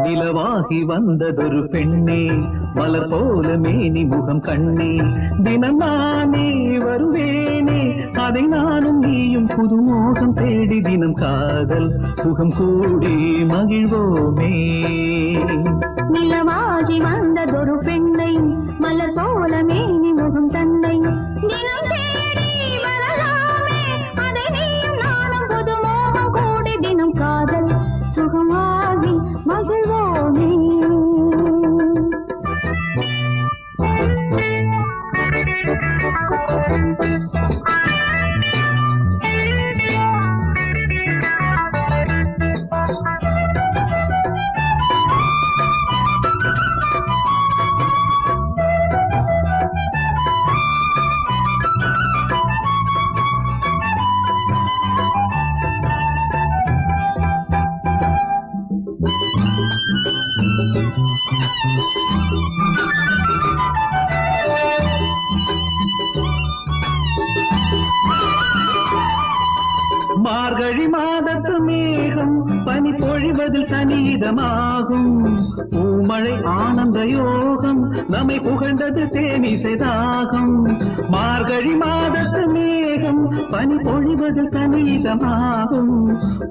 நிலவாகி வந்ததொரு பெண்ணே, மலர் போல மேனி முகம் கண்ணே, தினம் நானே வருவேனே, அதை நானும் நீயும் புது மோகம் தேடி தினம் காதல் சுகம் கூடி மகிழ்வோமே. நிலவாகி வந்ததொரு பெண்ணை, மலர் போல மேனி முகம் தன்னை, தினம் தேடி வரலாமே, அதை நீயும் நானும் புது மோகம் கூடி தினம் காதல் சுகமாகி மகிழ்வோமே. மார்கழி மாதத்து மேகம் பனி பொழிவதில் தனிதமாகும், பூமழை ஆனந்த யோகம் நம்மை புகழ்ந்தது தேனிசைதாகும். மார்கழி மாதத்து மேகம் பனி பொழிவதில் தனிதமாகும்,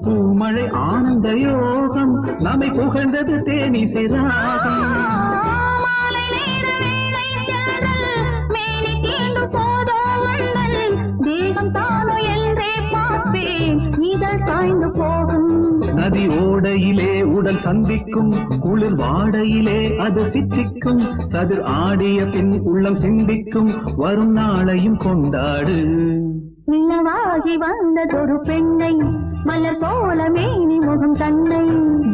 பூமழை ஆனந்த யோகம் நம்மை புகழ்ந்தது தேனிசைதாகும். நதி ஓடையிலே உடல் சந்திக்கும், குளிர் வாடையிலே அது சித்திக்கும், சதிர் ஆடிய பின் உள்ளம் சிந்திக்கும், வரும் நாளையும் கொண்டாடு. நிலவாகி வந்ததொரு பெண்ணை, மலர் போல மேனி முகம் தன்னை,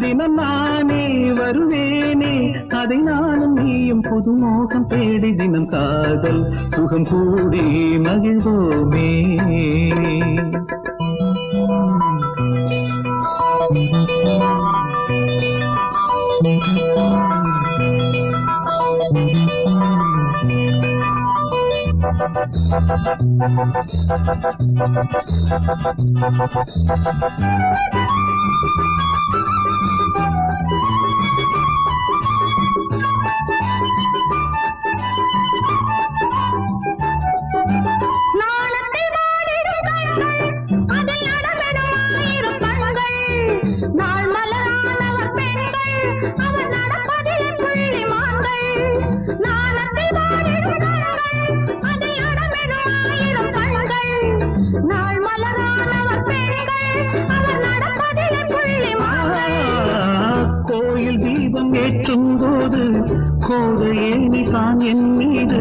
தினம் நானே வருவேனே, அதை நானும் நீயும் புது மோகம் தேடி தினம் காதல் சுகம் கூடி மகிழ்வோமே. கோயில் தீபம் ஏற்றும் போது கோதையே நீ தான் என் மீது,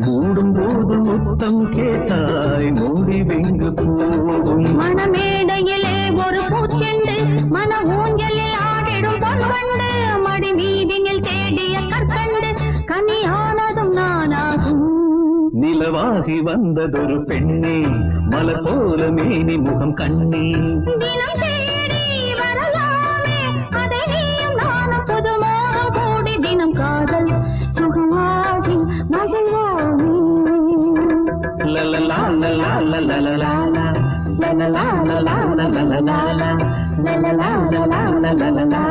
மூடும் போது முத்தம் கேட்டாய் மூடி வெங்கு போகும். மணமேடையிலே ஒரு பூச்செண்டு, மன ஊஞ்சலில் ஆடிடும் பொன்வண்டு, மடி மீதினில் தேடிய கற்கண்டு, கனியானதும் நானாகும். நிலவாகி வந்ததொரு பெண்ணே, மலர் போல மேனி முகம் கண்ணே, தினம் தேடி வரலாமே, அதை நீயும் நானும் புது மோகம் கூடி தினம் காதல் சுகமாகி மகிழ்வோமே. லலலா லலலா லலலா லலலா லலலா லலலா லலலா லலலா லலலா